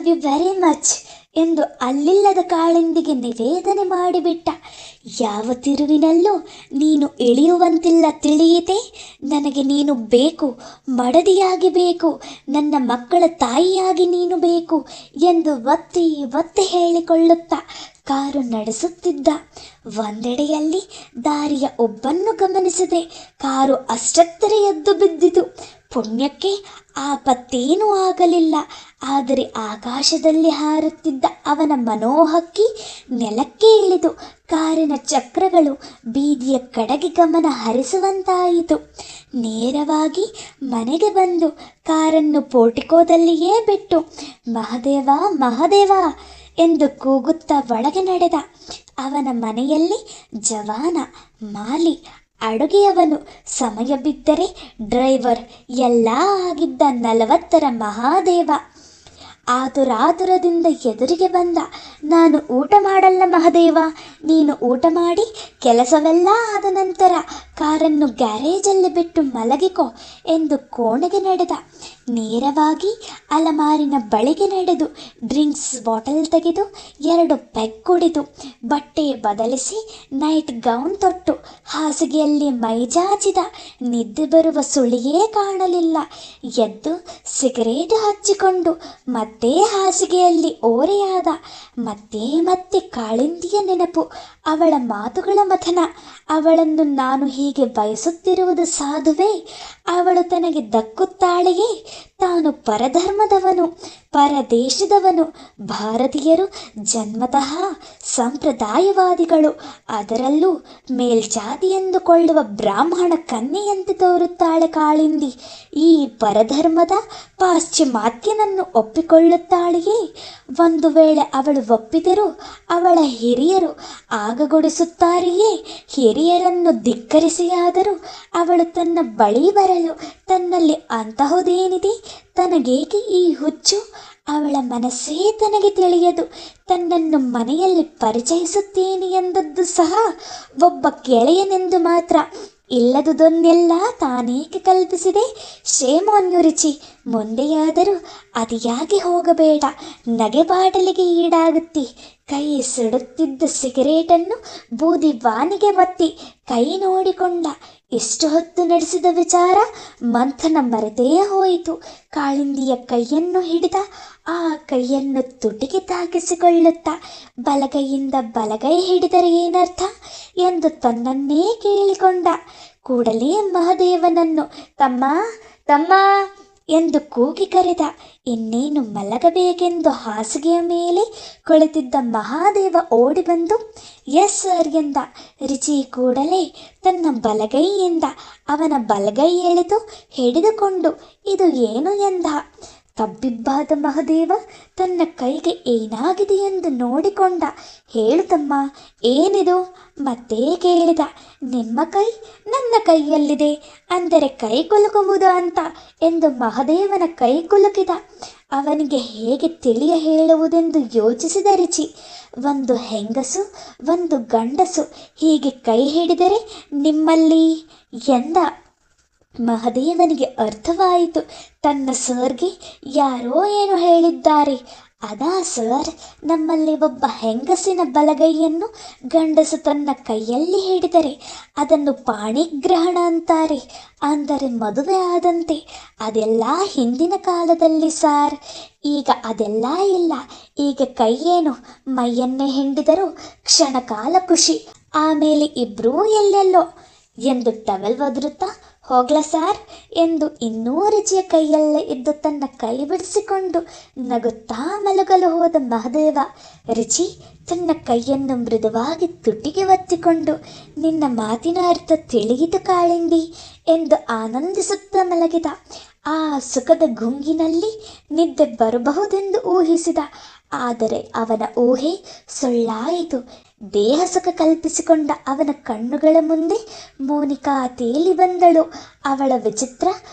Love you very much ಎಂದು ಅಲ್ಲಿಲ್ಲದ ಕಾಳಿಂದಿಗೆ ನಿವೇದನೆ ಮಾಡಿಬಿಟ್ಟ. ಯಾವ ತಿರುವಿನಲ್ಲೂ ನೀನು ಇಳಿಯುವಂತಿಲ್ಲ ತಿಳಿಯಿತೆ. ನನಗೆ ನೀನು ಬೇಕು, ಮಡದಿಯಾಗಿ ಬೇಕು, ನನ್ನ ಮಕ್ಕಳ ತಾಯಿಯಾಗಿ ನೀನು ಬೇಕು ಎಂದು ಒತ್ತಿ ಒತ್ತಿ ಹೇಳಿಕೊಳ್ಳುತ್ತಾ ಕಾರು ನಡೆಸುತ್ತಿದ್ದ. ಒಂದೆಡೆಯಲ್ಲಿ ದಾರಿಯ ಒಬ್ಬನ್ನು ಗಮನಿಸದೆ ಕಾರು ಅಷ್ಟತ್ತರೆ ಎದ್ದು ಬಿದ್ದಿತು. ಪುಣ್ಯಕ್ಕೆ ಆಪತ್ತೇನೂ ಆಗಲಿಲ್ಲ. ಆದರೆ ಆಕಾಶದಲ್ಲಿ ಹಾರುತ್ತಿದ್ದ ಅವನ ಮನೋಹಕ್ಕಿ ನೆಲಕ್ಕೆ ಇಳಿದು ಕಾರಿನ ಚಕ್ರಗಳು ಬೀದಿಯ ಕಡೆಗೆ ಗಮನ ಹರಿಸುವಂತಾಯಿತು. ನೇರವಾಗಿ ಮನೆಗೆ ಬಂದು ಕಾರನ್ನು ಪೋರ್ಟಿಕೋದಲ್ಲಿಯೇ ಬಿಟ್ಟು ಮಹದೇವ ಮಹದೇವ ಎಂದು ಕೂಗುತ್ತಾ ಒಳಗೆ ನಡೆದ. ಅವನ ಮನೆಯಲ್ಲಿ ಜವಾನ, ಮಾಲಿ, ಅಡುಗೆಯವನು, ಸಮಯ ಬಿದ್ದರೆ ಡ್ರೈವರ್ ಎಲ್ಲ ಆಗಿದ್ದ 40ರ ಮಹಾದೇವ ಆತುರಾತುರದಿಂದ ಎದುರಿಗೆ ಬಂದ. ನಾನು ಊಟ ಮಾಡಲ್ಲ ಮಹದೇವ, ನೀನು ಊಟ ಮಾಡಿ ಕೆಲಸವೆಲ್ಲ ಆದ ನಂತರ ಕಾರನ್ನು ಗ್ಯಾರೇಜಲ್ಲಿ ಬಿಟ್ಟು ಮಲಗಿಕೋ ಎಂದು ಕೋಣೆಗೆ ನಡೆದ. ನೇರವಾಗಿ ಅಲಮಾರಿನ ಬಳಿಗೆ ನಡೆದು ಡ್ರಿಂಕ್ಸ್ ಬಾಟಲ್ ತೆಗೆದು 2 ಪೆಗ್ ಕುಡಿದು ಬಟ್ಟೆ ಬದಲಿಸಿ ನೈಟ್ ಗೌನ್ ತೊಟ್ಟು ಹಾಸಿಗೆಯಲ್ಲಿ ಮೈಜಾಚಿದ. ನಿದ್ದೆ ಬರುವ ಸುಳಿಯೇ ಕಾಣಲಿಲ್ಲ. ಎದ್ದು ಸಿಗರೇಟ್ ಹಚ್ಚಿಕೊಂಡು ಮತ್ತೆ ಹಾಸಿಗೆಯಲ್ಲಿ ಓರೆಯಾದ. ಮತ್ತೆ ಮತ್ತೆ ಕಾಳಿಂದಿಯ ನೆನಪು, ಅವಳ ಮಾತುಗಳ ಮಥನ. ಅವಳನ್ನು ನಾನು ಹೀಗೆ ಬಯಸುತ್ತಿರುವುದು ಸಾಧುವೇ? ಅವಳು ತನಗೆ ದಕ್ಕುತ್ತಾಳೆಯೇ? ತಾನು ಪರಧರ್ಮದವನು, ಪರದೇಶದವನು. ಭಾರತೀಯರು ಜನ್ಮತಃ ಸಂಪ್ರದಾಯವಾದಿಗಳು. ಅದರಲ್ಲೂ ಮೇಲ್ಜಾತಿ ಎಂದುಕೊಳ್ಳುವ ಬ್ರಾಹ್ಮಣ ಕನ್ಯೆಯಂತೆ ತೋರುತ್ತಾಳೆ ಕಾಳಿಂದಿ. ಈ ಪರಧರ್ಮದ ಪಾಶ್ಚಿಮಾತ್ಯನನ್ನು ಒಪ್ಪಿಕೊಳ್ಳುತ್ತಾಳೆಯೇ? ಒಂದು ವೇಳೆ ಅವಳು ಒಪ್ಪಿದರೂ ಅವಳ ಹಿರಿಯರು ಆಗಗೊಡಿಸುತ್ತಾರೆಯೇ? ಹಿರಿಯರನ್ನು ಧಿಕ್ಕರಿಸಿಯಾದರೂ ಅವಳು ತನ್ನ ಬಳಿ ಬರಲು ತನ್ನಲ್ಲಿ ಅಂತಹುದೇನಿದೆ? ತನಗೇಕೆ ಈ ಹುಚ್ಚು? ಅವಳ ಮನಸ್ಸೇ ತನಗೆ ತಿಳಿಯದು. ತನ್ನನ್ನು ಮನೆಯಲ್ಲಿ ಪರಿಚಯಿಸುತ್ತೇನೆ ಎಂದದ್ದು ಸಹ ಒಬ್ಬ ಗೆಳೆಯನೆಂದು ಮಾತ್ರ. ಇಲ್ಲದುದನ್ನೆಲ್ಲ ತಾನೇಕೆ ಕಲ್ಪಿಸಿದೆ? ಶೇಮೋನ್ಯುರಿಚಿ. ಮುಂದೆಯಾದರೂ ಅತಿಯಾಗಿ ಹೋಗಬೇಡ, ನಗೆ ಬಾಟಲಿಗೆ ಈಡಾಗುತ್ತಿ. ಕೈ ಸುಡುತ್ತಿದ್ದ ಸಿಗರೇಟನ್ನು ಬೂದಿ ವಾನಿಗೆ ಒತ್ತಿ ಕೈ ನೋಡಿಕೊಂಡ. ಇಷ್ಟು ಹೊತ್ತು ನಡೆಸಿದ ವಿಚಾರ ಮಂಥನ ಮರೆತೇ ಹೋಯಿತು. ಕಾಳಿಂದಿಯ ಕೈಯನ್ನು ಹಿಡಿದ. ಆ ಕೈಯನ್ನು ತುಟಿಗೆ ತಾಕಿಸಿಕೊಳ್ಳುತ್ತಾ ಬಲಗೈಯಿಂದ ಬಲಗೈ ಹಿಡಿದರೆ ಏನರ್ಥ ಎಂದು ತನ್ನನ್ನೇ ಕೇಳಿಕೊಂಡ. ಕೂಡಲೇ ಮಹದೇವನನ್ನು ತಮ್ಮ ತಮ್ಮ ಎಂದು ಕೂಗಿ ಕರೆದ. ಇನ್ನೇನು ಮಲಗಬೇಕೆಂದು ಹಾಸಿಗೆಯ ಮೇಲೆ ಕುಳಿತಿದ್ದ ಮಹಾದೇವ ಓಡಿ ಬಂದು ಎಸ್ ಸರ್ ಎಂದ. ರಿಚಿ ಕೂಡಲೇ ತನ್ನ ಬಲಗೈಯಿಂದ ಅವನ ಬಲಗೈ ಎಳೆದು ಹಿಡಿದುಕೊಂಡು ಇದು ಏನು ಎಂದ. ತಬ್ಬಿಬ್ಬಾದ ಮಹದೇವ ತನ್ನ ಕೈಗೆ ಏನಾಗಿದೆ ಎಂದು ನೋಡಿಕೊಂಡ. ಹೇಳು ತಮ್ಮ, ಏನಿದು? ಮತ್ತೆ ಕೇಳಿದ. ನಿಮ್ಮ ಕೈ ನನ್ನ ಕೈಯಲ್ಲಿದೆ ಅಂದರೆ ಕೈ ಕುಲುಕುವುದು ಅಂತ ಎಂದು ಮಹದೇವನ ಕೈ ಕುಲುಕಿದ. ಅವನಿಗೆ ಹೇಗೆ ತಿಳಿಯ ಹೇಳುವುದೆಂದು ಯೋಚಿಸಿದ ರಿಚಿ. ಒಂದು ಹೆಂಗಸು, ಒಂದು ಗಂಡಸು ಹೀಗೆ ಕೈ ಹಿಡಿದರೆ ನಿಮ್ಮಲ್ಲಿ ಎಂದ. ಮಹದೇವನಿಗೆ ಅರ್ಥವಾಯಿತು. ತನ್ನ ಸರ್ಗೆ ಯಾರೋ ಏನು ಹೇಳಿದ್ದಾರೆ. ಅದಾ ಸರ್, ನಮ್ಮಲ್ಲಿ ಒಬ್ಬ ಹೆಂಗಸಿನ ಬಲಗೈಯನ್ನು ಗಂಡಸು ತನ್ನ ಕೈಯಲ್ಲಿ ಹಿಡಿದರೆ ಅದನ್ನು ಪಾಣಿಗ್ರಹಣ ಅಂತಾರೆ. ಅಂದರೆ ಮದುವೆ ಆದಂತೆ. ಅದೆಲ್ಲ ಹಿಂದಿನ ಕಾಲದಲ್ಲಿ ಸಾರ್. ಈಗ ಅದೆಲ್ಲ ಇಲ್ಲ. ಈಗ ಕೈಯೇನು ಮೈಯನ್ನೇ ಹಿಂಡಿದರೂ ಕ್ಷಣಕಾಲ ಖುಷಿ, ಆಮೇಲೆ ಇಬ್ಬರೂ ಎಲ್ಲೆಲ್ಲೋ ಎಂದು ಟವೆಲ್ ಒದರುತ್ತಾ ಹೋಗ್ಲ ಸಾರ್ ಎಂದು ಇನ್ನೂ ರಿಚಿಯ ಕೈಯಲ್ಲೇ ಇದ್ದು ತನ್ನ ಕೈ ಬಿಡಿಸಿಕೊಂಡು ನಗುತ್ತಾ ಮಲಗಲು ಹೋದ ಮಹದೇವ. ರಿಚಿ ತನ್ನ ಕೈಯನ್ನು ಮೃದುವಾಗಿ ತುಟಿಗೆ ಒತ್ತಿಕೊಂಡು ನಿನ್ನ ಮಾತಿನ ಅರ್ಥ ತಿಳಿಯಿತು ಕಾಳಿಂದಿ ಎಂದು ಆನಂದಿಸುತ್ತಾ ಮಲಗಿದ. ಆ ಸುಖದ ಗುಂಗಿನಲ್ಲಿ ನಿದ್ದೆ ಬರಬಹುದೆಂದು ಊಹಿಸಿದ. ಆದರೆ ಅವನ ಊಹೆ ಸುಳ್ಳಾಯಿತು. ದೇಹ ಸುಖ ಕಲ್ಪಿಸಿಕೊಂಡ ಅವನ ಕಣ್ಣುಗಳ ಮುಂದೆ ಮೋನಿಕಾ ತೇಲಿ ಬಂದಳು. ಅವಳ ವಿಚಿತ್ರ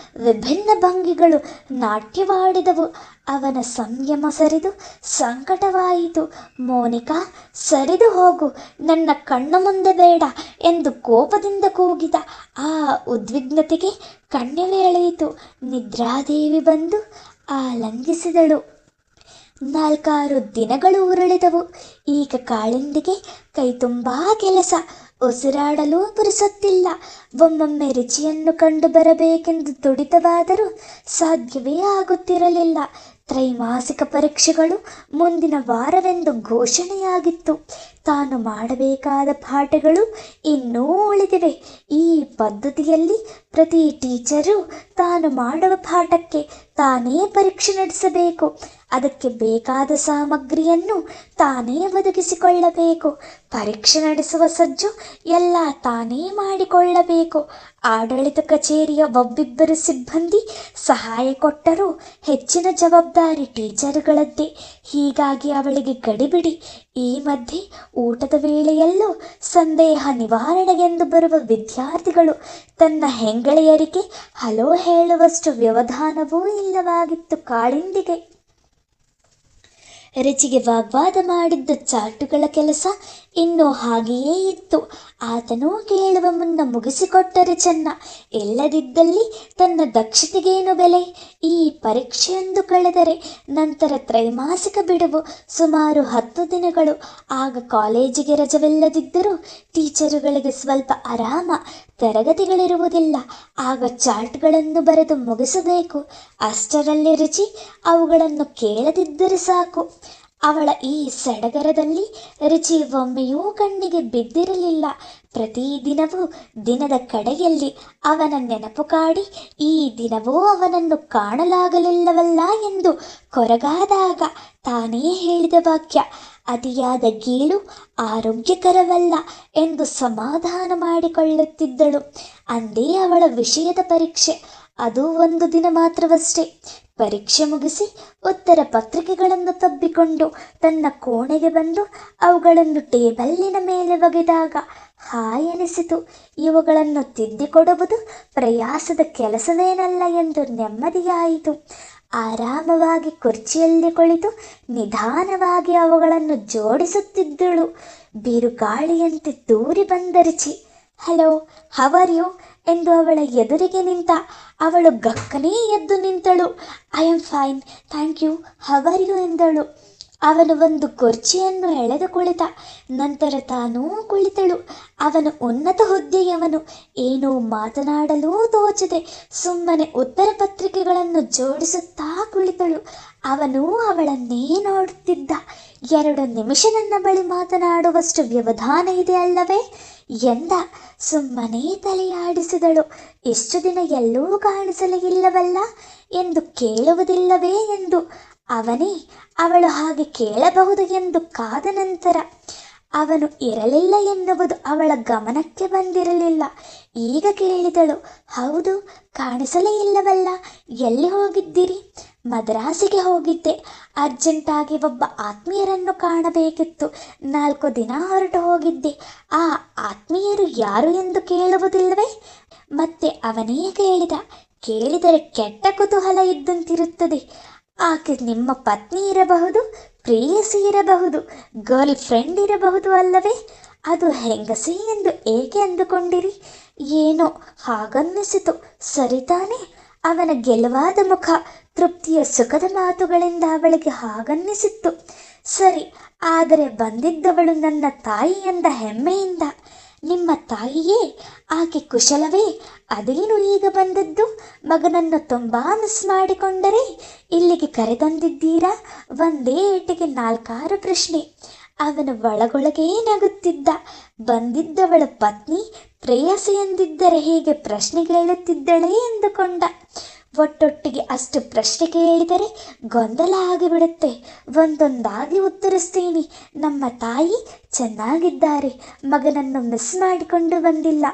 ವಿಭಿನ್ನ ಭಂಗಿಗಳು ನಾಟ್ಯವಾಡಿದವು. ಅವನ ಸಂಯಮ ಸರಿದು ಸಂಕಟವಾಯಿತು. ಮೋನಿಕಾ, ಸರಿದು ಹೋಗು, ನನ್ನ ಕಣ್ಣು ಮುಂದೆ ಬೇಡ ಎಂದು ಕೋಪದಿಂದ ಕೂಗಿದ. ಆ ಉದ್ವಿಗ್ನತೆಗೆ ಕಣ್ಣೆಳೆಯಿತು. ನಿದ್ರಾದೇವಿ ಬಂದು ಆಲಂಗಿಸಿದಳು. 4 ದಿನಗಳು ಉರುಳಿದವು. ಈಗ ಕಾಳಿಂದಿಗೆ ಕೈ ತುಂಬಾ ಕೆಲಸ, ಉಸಿರಾಡಲು ಪುರುಸೊತ್ತಿಲ್ಲ. ಒಮ್ಮೊಮ್ಮೆ ರುಚಿಯನ್ನು ಕಂಡು ಬರಬೇಕೆಂದು ತುಡಿತವಾದರೂ ಸಾಧ್ಯವೇ ಆಗುತ್ತಿರಲಿಲ್ಲ. ತ್ರೈಮಾಸಿಕ ಪರೀಕ್ಷೆಗಳು ಮುಂದಿನ ವಾರವೆಂದು ಘೋಷಣೆಯಾಗಿತ್ತು. ತಾನು ಮಾಡಬೇಕಾದ ಪಾಠಗಳು ಇನ್ನೂ ಉಳಿದಿವೆ. ಈ ಪದ್ಧತಿಯಲ್ಲಿ ಪ್ರತಿ ಟೀಚರು ತಾನು ಮಾಡುವ ಪಾಠಕ್ಕೆ ತಾನೇ ಪರೀಕ್ಷೆ ನಡೆಸಬೇಕು. ಅದಕ್ಕೆ ಬೇಕಾದ ಸಾಮಗ್ರಿಯನ್ನು ತಾನೇ ಒದಗಿಸಿಕೊಳ್ಳಬೇಕು. ಪರೀಕ್ಷೆ ನಡೆಸುವ ಸಜ್ಜು ಎಲ್ಲ ತಾನೇ ಮಾಡಿಕೊಳ್ಳಬೇಕು. ಆಡಳಿತ ಕಚೇರಿಯ ಒಬ್ಬಿಬ್ಬರು ಸಿಬ್ಬಂದಿ ಸಹಾಯ ಕೊಟ್ಟರೂ ಹೆಚ್ಚಿನ ಜವಾಬ್ದಾರಿ ಟೀಚರುಗಳದ್ದೇ. ಹೀಗಾಗಿ ಅವಳಿಗೆ ಗಡಿಬಿಡಿ. ಈ ಮಧ್ಯೆ ಊಟದ ವೇಳೆಯಲ್ಲೂ ಸಂದೇಹ ನಿವಾರಣೆಗೆಂದು ಬರುವ ವಿದ್ಯಾರ್ಥಿಗಳು ತನ್ನ ಹೆಂಗಳೆಯರಿಗೆ ಹಲೋ ಹೇಳುವಷ್ಟು ವ್ಯವಧಾನವೂ ಇಲ್ಲವಾಗಿತ್ತು ಕಾಳಿಂದಿಗೆ. ರುಚಿಗೆ ವಾಗ್ವಾದ ಮಾಡಿದ್ದ ಚಾಟುಗಳ ಕೆಲಸ ಇನ್ನೂ ಹಾಗೆಯೇ ಇತ್ತು. ಆತನೂ ಕೇಳುವ ಮುನ್ನ ಮುಗಿಸಿಕೊಟ್ಟರೆ ಚೆನ್ನ. ಇಲ್ಲದಿದ್ದಲ್ಲಿ ತನ್ನ ದಕ್ಷತೆಗೇನು ಬೆಲೆ? ಈ ಪರೀಕ್ಷೆಯೊಂದು ಕಳೆದರೆ ನಂತರ ತ್ರೈಮಾಸಿಕ ಬಿಡುವು, ಸುಮಾರು 10 ದಿನಗಳು. ಆಗ ಕಾಲೇಜಿಗೆ ರಜವಿಲ್ಲದಿದ್ದರೂ ಟೀಚರುಗಳಿಗೆ ಸ್ವಲ್ಪ ಆರಾಮ. ತರಗತಿಗಳಿರುವುದಿಲ್ಲ. ಆಗ ಚಾರ್ಟ್ಗಳನ್ನು ಬರೆದು ಮುಗಿಸಬೇಕು. ಅಷ್ಟರಲ್ಲಿ ರುಚಿ ಅವುಗಳನ್ನು ಕೇಳದಿದ್ದರೆ ಸಾಕು. ಅವಳ ಈ ಸಡಗರದಲ್ಲಿ ರುಚಿ ಒಮ್ಮೆಯೂ ಕಣ್ಣಿಗೆ ಬಿದ್ದಿರಲಿಲ್ಲ. ಪ್ರತಿದಿನವೂ ದಿನದ ಕಡೆಯಲ್ಲಿ ಅವನ ನೆನಪು ಕಾಡಿ, ಈ ದಿನವೂ ಅವನನ್ನು ಕಾಣಲಾಗಲಿಲ್ಲವಲ್ಲ ಎಂದು ಕೊರಗಾದಾಗ ತಾನೇ ಹೇಳಿದ ವಾಕ್ಯ ಅತಿಯಾದ ಗೀಳು ಆರೋಗ್ಯಕರವಲ್ಲ ಎಂದು ಸಮಾಧಾನ ಮಾಡಿಕೊಳ್ಳುತ್ತಿದ್ದಳು. ಅಂದೇ ಅವಳ ವಿಷಯದ ಪರೀಕ್ಷೆ. ಅದು 1 ದಿನ ಮಾತ್ರವಷ್ಟೇ. ಪರೀಕ್ಷೆ ಮುಗಿಸಿ ಉತ್ತರ ಪತ್ರಿಕೆಗಳನ್ನು ತಬ್ಬಿಕೊಂಡು ತನ್ನ ಕೋಣೆಗೆ ಬಂದು ಅವುಗಳನ್ನು ಟೇಬಲ್ಲಿನ ಮೇಲೆ ಒಗೆದಾಗ ಹಾಯ್ ಎನಿಸಿತು. ಇವುಗಳನ್ನು ತಿದ್ದಿಕೊಡುವುದು ಪ್ರಯಾಸದ ಕೆಲಸವೇನಲ್ಲ ಎಂದು ನೆಮ್ಮದಿಯಾಯಿತು. ಆರಾಮವಾಗಿ ಕುರ್ಚಿಯಲ್ಲಿ ಕುಳಿತು ನಿಧಾನವಾಗಿ ಅವುಗಳನ್ನು ಜೋಡಿಸುತ್ತಿದ್ದಳು. ಬಿರುಗಾಳಿಯಂತೆ ತೂರಿ ಬಂದ ರುಚಿ. ಹಲೋ, ಹೌ ಆರ್ ಯು ಎಂದು ಅವಳ ಎದುರಿಗೆ ನಿಂತ. ಅವಳು ಗಕ್ಕನೇ ಎದ್ದು ನಿಂತಳು. I am fine, thank you, how are you ಎಂದಳು. ಅವನು ಒಂದು ಕುರ್ಚಿಯನ್ನು ಎಳೆದು ಕುಳಿತ. ನಂತರ ತಾನೂ ಕುಳಿತಳು. ಅವನು ಉನ್ನತ ಹುದ್ದೆಯವನು. ಏನೂ ಮಾತನಾಡಲೂ ತೋಚದೆ ಸುಮ್ಮನೆ ಉತ್ತರ ಪತ್ರಿಕೆಗಳನ್ನು ಜೋಡಿಸುತ್ತಾ ಕುಳಿತಳು. ಅವನು ಅವಳನ್ನೇ ನೋಡುತ್ತಿದ್ದ. 2 ನಿಮಿಷ ನನ್ನ ಬಳಿ ಮಾತನಾಡುವಷ್ಟು ವ್ಯವಧಾನ ಇದೆ ಅಲ್ಲವೇ ಎಂದ. ಸುಮ್ಮನೆ ತಲೆಯಾಡಿಸಿದಳು. ಇಷ್ಟು ದಿನ ಎಲ್ಲೂ ಕಾಣಿಸಲೇ ಇಲ್ಲವಲ್ಲ ಎಂದು ಕೇಳುವುದಿಲ್ಲವೇ ಎಂದು. ಅವನೇ ಅವಳು ಹಾಗೆ ಕೇಳಬಹುದು ಎಂದು ಕಾದ ನಂತರ ಅವನು ಇರಲಿಲ್ಲ ಎನ್ನುವುದು ಅವಳ ಗಮನಕ್ಕೆ ಬಂದಿರಲಿಲ್ಲ. ಈಗ ಕೇಳಿದಳು. ಹೌದು, ಕಾಣಿಸಲೇ ಇಲ್ಲವಲ್ಲ, ಎಲ್ಲಿ ಹೋಗಿದ್ದೀರಿ? ಮದ್ರಾಸಿಗೆ ಹೋಗಿದ್ದೆ. ಅರ್ಜೆಂಟಾಗಿ ಒಬ್ಬ ಆತ್ಮೀಯರನ್ನು ಕಾಣಬೇಕಿತ್ತು. 4 ದಿನ ಹೊರಟು ಹೋಗಿದ್ದೆ. ಆ ಆತ್ಮೀಯರು ಯಾರು ಎಂದು ಕೇಳುವುದಿಲ್ಲವೇ? ಮತ್ತೆ ಅವನೇ ಕೇಳಿದ. ಕೇಳಿದರೆ ಕೆಟ್ಟ ಕುತೂಹಲ ಇದ್ದಂತಿರುತ್ತದೆ. ಆಕೆ ನಿಮ್ಮ ಪತ್ನಿ ಇರಬಹುದು, ಪ್ರೇಯಸಿ ಇರಬಹುದು, ಗರ್ಲ್ ಫ್ರೆಂಡ್ ಇರಬಹುದು ಅಲ್ಲವೇ? ಅದು ಹೆಂಗಸೇ ಎಂದು ಏಕೆ ಅಂದುಕೊಂಡಿರಿ? ಏನೋ ಹಾಗನ್ನಿಸಿತು. ಸರಿತಾನೆ? ಅವನ ಗೆಲುವಾದ ಮುಖ, ತೃಪ್ತಿಯ ಸುಖದ ಮಾತುಗಳಿಂದ ಅವಳಿಗೆ ಹಾಗನ್ನಿಸಿತ್ತು. ಸರಿ, ಆದರೆ ಬಂದಿದ್ದವಳು ನನ್ನ ತಾಯಿ ಎಂದ ಹೆಮ್ಮೆಯಿಂದ. ನಿಮ್ಮ ತಾಯಿಯೇ? ಆಕೆ ಕುಶಲವೇ? ಅದೇನು ಈಗ ಬಂದದ್ದು? ಮಗನನ್ನು ತುಂಬಾ ಮಿಸ್ ಮಾಡಿಕೊಂಡರೆ ಇಲ್ಲಿಗೆ ಕರೆತಂದಿದ್ದೀರಾ? ಒಂದೇ ಏಟಿಗೆ 4 ಪ್ರಶ್ನೆ. ಅವನು ಒಳಗೊಳಗೇ ನಗುತ್ತಿದ್ದ. ಬಂದಿದ್ದವಳ ಪತ್ನಿ, ಪ್ರೇಯಸಿ ಎಂದಿದ್ದರೆ ಹೀಗೆ ಪ್ರಶ್ನೆ ಕೇಳುತ್ತಿದ್ದಳೇ ಎಂದುಕೊಂಡ. ಒಟ್ಟೊಟ್ಟಿಗೆ ಅಷ್ಟು ಪ್ರಶ್ನೆ ಕೇಳಿದರೆ ಗೊಂದಲ ಆಗಿಬಿಡುತ್ತೆ. ಒಂದೊಂದಾಗಿ ಉತ್ತರಿಸ್ತೀನಿ. ನಮ್ಮ ತಾಯಿ ಚೆನ್ನಾಗಿದ್ದಾರೆ, ಮಗನನ್ನು ಮಿಸ್ ಮಾಡಿಕೊಂಡು ಬಂದಿಲ್ಲ.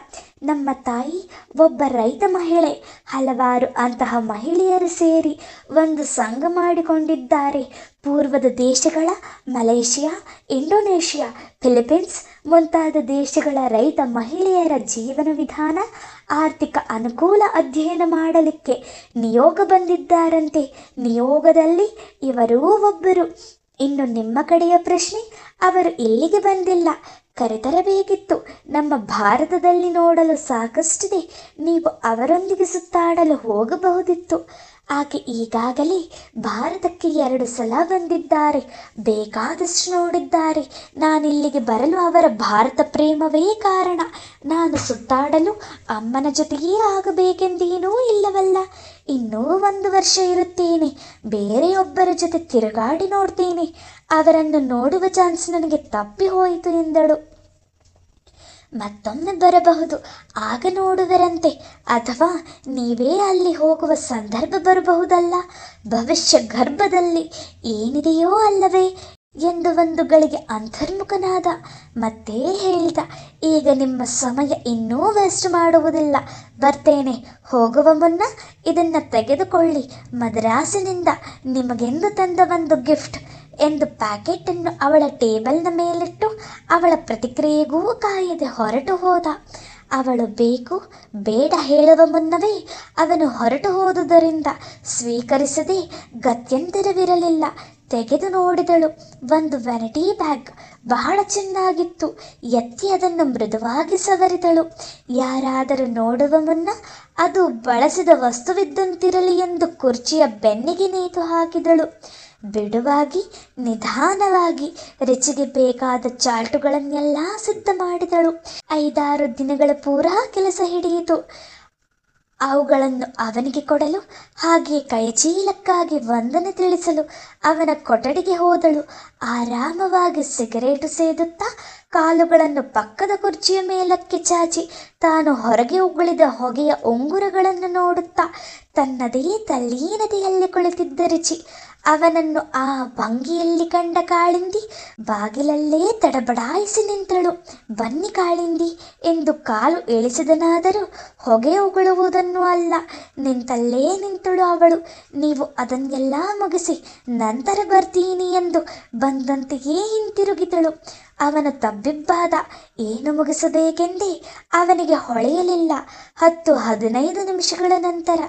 ನಮ್ಮ ತಾಯಿ ಒಬ್ಬ ರೈತ ಮಹಿಳೆ. ಹಲವಾರು ಅಂತಹ ಮಹಿಳೆಯರು ಸೇರಿ ಒಂದು ಸಂಘ ಮಾಡಿಕೊಂಡಿದ್ದಾರೆ. ಪೂರ್ವದ ದೇಶಗಳ ಮಲೇಷಿಯಾ, ಇಂಡೋನೇಷಿಯಾ, ಫಿಲಿಪೀನ್ಸ್ ಮುಂತಾದ ದೇಶಗಳ ರೈತ ಮಹಿಳೆಯರ ಜೀವನ ವಿಧಾನ, ಆರ್ಥಿಕ ಅನುಕೂಲ ಅಧ್ಯಯನ ಮಾಡಲಿಕ್ಕೆ ನಿಯೋಗ ಬಂದಿದ್ದಾರಂತೆ. ನಿಯೋಗದಲ್ಲಿ ಇವರೂ ಒಬ್ಬರು. ಇನ್ನು ನಿಮ್ಮ ಕಡೆಯ ಪ್ರಶ್ನೆ, ಅವರು ಇಲ್ಲಿಗೆ ಬಂದಿಲ್ಲ, ಕರೆತರಬೇಕಿತ್ತು. ನಮ್ಮ ಭಾರತದಲ್ಲಿ ನೋಡಲು ಸಾಕಷ್ಟಿದೆ. ನೀವು ಅವರೊಂದಿಗೆ ಸುತ್ತಾಡಲು ಹೋಗಬಹುದಿತ್ತು. ಆಕೆ ಈಗಾಗಲೇ ಭಾರತಕ್ಕೆ 2 ಸಲ ಬಂದಿದ್ದಾರೆ, ಬೇಕಾದಷ್ಟು ನೋಡಿದ್ದಾರೆ. ನಾನಿಲ್ಲಿಗೆ ಬರಲು ಅವರ ಭಾರತ ಪ್ರೇಮವೇ ಕಾರಣ. ನಾನು ಸುತ್ತಾಡಲು ಅಮ್ಮನ ಜೊತೆಯೇ ಆಗಬೇಕೆಂದೇನೂ ಇಲ್ಲವಲ್ಲ. ಇನ್ನೂ 1 ವರ್ಷ ಇರುತ್ತೇನೆ, ಬೇರೆಯೊಬ್ಬರ ಜೊತೆ ತಿರುಗಾಡಿ ನೋಡ್ತೇನೆ. ಅವರನ್ನು ನೋಡುವ ಚಾನ್ಸ್ ನನಗೆ ತಪ್ಪಿ ಹೋಯಿತು ಎಂದಳು. ಮತ್ತೊಮ್ಮೆ ಬರಬಹುದು, ಆಗ ನೋಡುವರಂತೆ. ಅಥವಾ ನೀವೇ ಅಲ್ಲಿ ಹೋಗುವ ಸಂದರ್ಭ ಬರಬಹುದಲ್ಲ, ಭವಿಷ್ಯ ಗರ್ಭದಲ್ಲಿ ಏನಿದೆಯೋ ಅಲ್ಲವೇ ಎಂದು ಒಂದು ಗಳಿಗೆ ಅಂತರ್ಮುಖನಾದ. ಮತ್ತೆ ಹೇಳಿದ, ಈಗ ನಿಮ್ಮ ಸಮಯ ಇನ್ನೂ ವೇಸ್ಟ್ ಮಾಡುವುದಿಲ್ಲ, ಬರ್ತೇನೆ. ಹೋಗುವ ಮುನ್ನ ಇದನ್ನು ತೆಗೆದುಕೊಳ್ಳಿ, ಮದ್ರಾಸಿನಿಂದ ನಿಮಗೆಂದು ತಂದ ಒಂದು ಗಿಫ್ಟ್ ಎಂದು ಪ್ಯಾಕೆಟನ್ನು ಅವಳ ಟೇಬಲ್ನ ಮೇಲಿಟ್ಟು ಅವಳ ಪ್ರತಿಕ್ರಿಯೆಗೂ ಕಾಯದೆ ಹೊರಟು ಹೋದ. ಅವಳು ಬೇಕು ಬೇಡ ಹೇಳುವ ಮುನ್ನವೇ ಅವನು ಹೊರಟು ಹೋದುದರಿಂದ ಸ್ವೀಕರಿಸದೆ ಗತ್ಯಂತರವಿರಲಿಲ್ಲ. ತೆಗೆದು ನೋಡಿದಳು. ಒಂದು ವ್ಯಾನಿಟಿ ಬ್ಯಾಗ್, ಬಹಳ ಚೆನ್ನಾಗಿತ್ತು. ಎತ್ತಿ ಅದನ್ನು ಮೃದುವಾಗಿ ಸವರಿದಳು. ಯಾರಾದರೂ ನೋಡುವ ಮುನ್ನ ಅದು ಬಳಸಿದ ವಸ್ತುವಿದ್ದಂತಿರಲಿ ಎಂದು ಕುರ್ಚಿಯ ಬೆನ್ನಿಗೆ ನೇತು ಹಾಕಿದಳು. ಬಿಡುವಾಗಿ ನಿಧಾನವಾಗಿ ರಿಚಿಗೆ ಬೇಕಾದ ಚಾಲ್ಟುಗಳನ್ನೆಲ್ಲ ಸಿದ್ಧ ಮಾಡಿದಳು. 5-6 ದಿನಗಳ ಪೂರ ಕೆಲಸ ಹಿಡಿಯಿತು. ಅವುಗಳನ್ನು ಅವನಿಗೆ ಕೊಡಲು, ಹಾಗೆ ಕೈಚೀಲಕ್ಕಾಗಿ ವಂದನೆ ತಿಳಿಸಲು ಅವನ ಕೊಠಡಿಗೆ ಹೋದಳು. ಆರಾಮವಾಗಿ ಸಿಗರೇಟು ಸೇದುತ್ತಾ ಕಾಲುಗಳನ್ನು ಪಕ್ಕದ ಕುರ್ಚಿಯ ಮೇಲಕ್ಕೆ ಚಾಚಿ ತಾನು ಹೊರಗೆ ಉಗುಳಿದ ಹೊಗೆಯ ಉಂಗುರಗಳನ್ನು ನೋಡುತ್ತಾ ತನ್ನದೇ ತಲ್ಲೀನತೆಯಲ್ಲಿ ಕುಳಿತಿದ್ದ ರಿಚಿ ಅವನನ್ನು ಆ ಭಂಗಿಯಲ್ಲಿ ಕಂಡ ಕಾಳಿಂದಿ ಬಾಗಿಲಲ್ಲೇ ತಡಬಡಾಯಿಸಿ ನಿಂತಳು. ಬನ್ನಿ ಕಾಳಿಂದಿ ಎಂದು ಕಾಲು ಇಳಿಸಿದನಾದರೂ ಹೊಗೆ ಉಗುಳುವುದನ್ನು ಅಲ್ಲ, ನಿಂತಲ್ಲೇ ನಿಂತಳು ಅವಳು. ನೀವು ಅದನ್ನೆಲ್ಲ ಮುಗಿಸಿ ನಂತರ ಬರ್ತೀನಿ ಎಂದು ಬಂದಂತೆಯೇ ಹಿಂತಿರುಗಿದಳು. ಅವನು ತಬ್ಬಿಬ್ಬಾದ. ಏನು ಮುಗಿಸಬೇಕೆಂದೇ ಅವನಿಗೆ ಹೊಳೆಯಲಿಲ್ಲ. 10-15 ನಿಮಿಷಗಳ ನಂತರ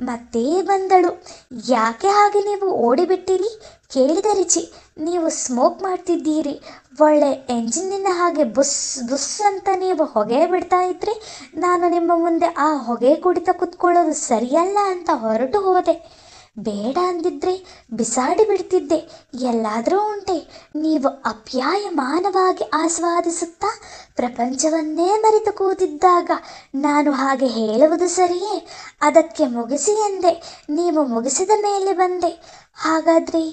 ಮತ್ತೆ ಬಂದಳು. ಯಾಕೆ ಹಾಗೆ ನೀವು ಓಡಿಬಿಟ್ಟಿರಿ ಕೇಳಿದ ರಿಚಿ. ನೀವು ಸ್ಮೋಕ್ ಮಾಡ್ತಿದ್ದೀರಿ, ಒಳ್ಳೆ ಎಂಜಿನ್ನಿನ ಹಾಗೆ ಬುಸ್ ಬುಸ್ ಅಂತ ನೀವು ಹೊಗೆ ಬಿಡ್ತಾ ಇದ್ರೆ ನಾನು ನಿಮ್ಮ ಮುಂದೆ ಆ ಹೊಗೆ ಕುಡಿತ ಕುತ್ಕೊಳ್ಳೋದು ಸರಿಯಲ್ಲ ಅಂತ ಹೊರಟು ಹೋದೆ. ಬೇಡ ಅಂದಿದ್ರೆ ಬಿಸಾಡಿ ಬಿಡ್ತಿದ್ದೆ. ಎಲ್ಲಾದರೂ ಉಂಟೆ, ನೀವು ಅಪ್ಯಾಯಮಾನವಾಗಿ ಆಸ್ವಾದಿಸುತ್ತಾ ಪ್ರಪಂಚವನ್ನೇ ಮರೆತು ಕೂತಿದ್ದಾಗ ನಾನು ಹಾಗೆ ಹೇಳುವುದು ಸರಿಯೇ? ಅದಕ್ಕೆ ಮುಗಿಸಿ ಎಂದೆ, ನೀವು ಮುಗಿಸಿದ ಮೇಲೆ ಬಂದೆ. ಹಾಗಾದರೆ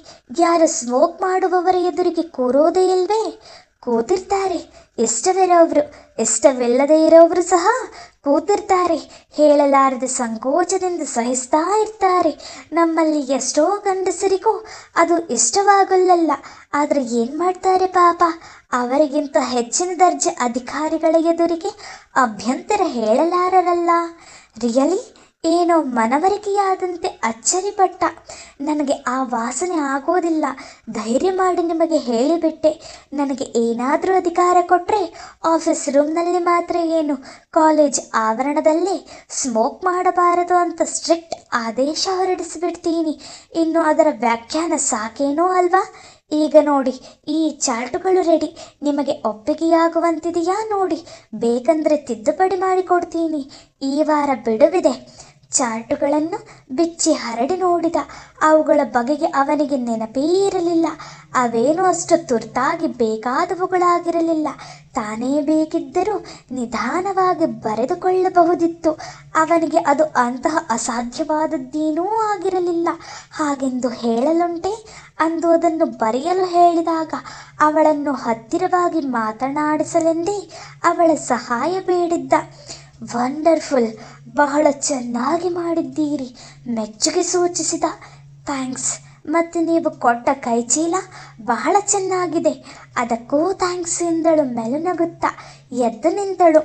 ಯಾರು ಸ್ಮೋಕ್ ಮಾಡುವವರ ಎದುರಿಗೆ ಕೂರೋದೇ ಇಲ್ವೇ? ಕೂತಿರ್ತಾರೆ, ಇಷ್ಟವಿರೋರು, ಇಷ್ಟವಿಲ್ಲದೆ ಇರೋರು ಸಹ ಕೂತಿರ್ತಾರೆ. ಹೇಳಲಾರದೆ ಸಂಕೋಚದಿಂದ ಸಹಿಸ್ತಾ ಇರ್ತಾರೆ. ನಮ್ಮಲ್ಲಿ ಎಷ್ಟೋ ಗಂಡಸರಿಗೂ ಅದು ಇಷ್ಟವಾಗಲ್ಲ. ಆದರೆ ಏನು ಮಾಡ್ತಾರೆ ಪಾಪ, ಅವರಿಗಿಂತ ಹೆಚ್ಚಿನ ದರ್ಜೆ ಅಧಿಕಾರಿಗಳ ಎದುರಿಗೆ ಅಭ್ಯಂತರ ಹೇಳಲಾರರಲ್ಲ. ರಿಯಲಿ ಏನೋ ಮನವರಿಕೆಯಾದಂತೆ ಅಚ್ಚರಿಪಟ್ಟ. ನನಗೆ ಆ ವಾಸನೆ ಆಗೋದಿಲ್ಲ, ಧೈರ್ಯ ಮಾಡಿ ನಿಮಗೆ ಹೇಳಿಬಿಟ್ಟೆ. ನನಗೆ ಏನಾದರೂ ಅಧಿಕಾರ ಕೊಟ್ಟರೆ ಆಫೀಸ್ ರೂಮ್ನಲ್ಲಿ ಮಾತ್ರ ಏನು, ಕಾಲೇಜ್ ಆವರಣದಲ್ಲೇ ಸ್ಮೋಕ್ ಮಾಡಬಾರದು ಅಂತ ಸ್ಟ್ರಿಕ್ಟ್ ಆದೇಶ ಹೊರಡಿಸಿಬಿಡ್ತೀನಿ. ಇನ್ನು ಅದರ ವ್ಯಾಖ್ಯಾನ ಸಾಕೇನೋ ಅಲ್ವಾ? ಈಗ ನೋಡಿ, ಈ ಚಾರ್ಟುಗಳು ರೆಡಿ. ನಿಮಗೆ ಒಪ್ಪಿಗೆಯಾಗುವಂತಿದೆಯಾ ನೋಡಿ, ಬೇಕಂದರೆ ತಿದ್ದುಪಡಿ ಮಾಡಿಕೊಡ್ತೀನಿ. ಈ ವಾರ ಬಿಡುವಿದೆ. ಚಾರ್ಟುಗಳನ್ನು ಬಿಚ್ಚಿ ಹರಡಿ ನೋಡಿದ. ಅವುಗಳ ಬಗೆಗೆ ಅವನಿಗೆ ನೆನಪೇ ಇರಲಿಲ್ಲ. ಅವೇನೂ ಅಷ್ಟು ತುರ್ತಾಗಿ ಬೇಕಾದವುಗಳಾಗಿರಲಿಲ್ಲ. ತಾನೇ ಬೇಕಿದ್ದರೂ ನಿಧಾನವಾಗಿ ಬರೆದುಕೊಳ್ಳಬಹುದಿತ್ತು. ಅವನಿಗೆ ಅದು ಅಂತಹ ಅಸಾಧ್ಯವಾದದ್ದೇನೂ ಆಗಿರಲಿಲ್ಲ. ಹಾಗೆಂದು ಹೇಳಲುಂಟೆ? ಅಂದು ಅದನ್ನು ಬರೆಯಲು ಹೇಳಿದಾಗ ಅವಳನ್ನು ಹತ್ತಿರವಾಗಿ ಮಾತನಾಡಿಸಲೆಂದೇ ಅವಳ ಸಹಾಯ ಬೇಡಿದ್ದ. ವಂಡರ್ಫುಲ್, ಬಹಳ ಚೆನ್ನಾಗಿ ಮಾಡಿದ್ದೀರಿ, ಮೆಚ್ಚುಗೆ ಸೂಚಿಸಿದ. ಥ್ಯಾಂಕ್ಸ್. ಮತ್ತು ನೀವು ಕೊಟ್ಟ ಕೈಚೀಲ ಬಹಳ ಚೆನ್ನಾಗಿದೆ, ಅದಕ್ಕೂ ಥ್ಯಾಂಕ್ಸ್ ಎಂದಳು ಮೆಲ್ಲನಗುತ್ತಾ. ಎದ್ದು ನಿಂತಳು.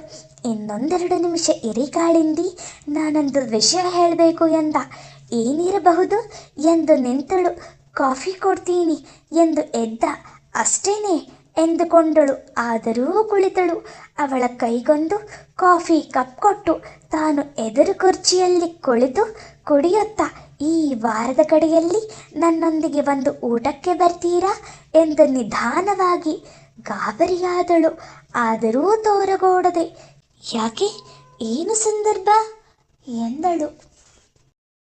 ಇನ್ನೊಂದೆರಡು ನಿಮಿಷ ಇರಿ ಕಾಳಿಂದಿ, ನಾನೊಂದು ವಿಷಯ ಹೇಳಬೇಕು ಎಂದ. ಏನಿರಬಹುದು ಎಂದು ನಿಂತಳು. ಕಾಫಿ ಕೊಡ್ತೀನಿ ಎಂದು ಎದ್ದ. ಅಷ್ಟೇನೆ ಎಂದುಕೊಂಡಳು. ಆದರೂ ಕುಳಿತಳು. ಅವಳ ಕೈಗೊಂದು ಕಾಫಿ ಕಪ್ ಕೊಟ್ಟು ತಾನು ಎದುರು ಕುರ್ಚಿಯಲ್ಲಿ ಕುಳಿತು ಕುಡಿಯುತ್ತಾ, ಈ ವಾರದ ಕಡೆಯಲ್ಲಿ ನನ್ನೊಂದಿಗೆ ಒಂದು ಊಟಕ್ಕೆ ಬರ್ತೀರಾ ಎಂದು ನಿಧಾನವಾಗಿ ಗಾಬರಿಯಾದಳು. ಆದರೂ ತೋರಗೋಡದೆ. ಯಾಕೆ, ಏನು ಸಂದರ್ಭ ಎಂದಳು.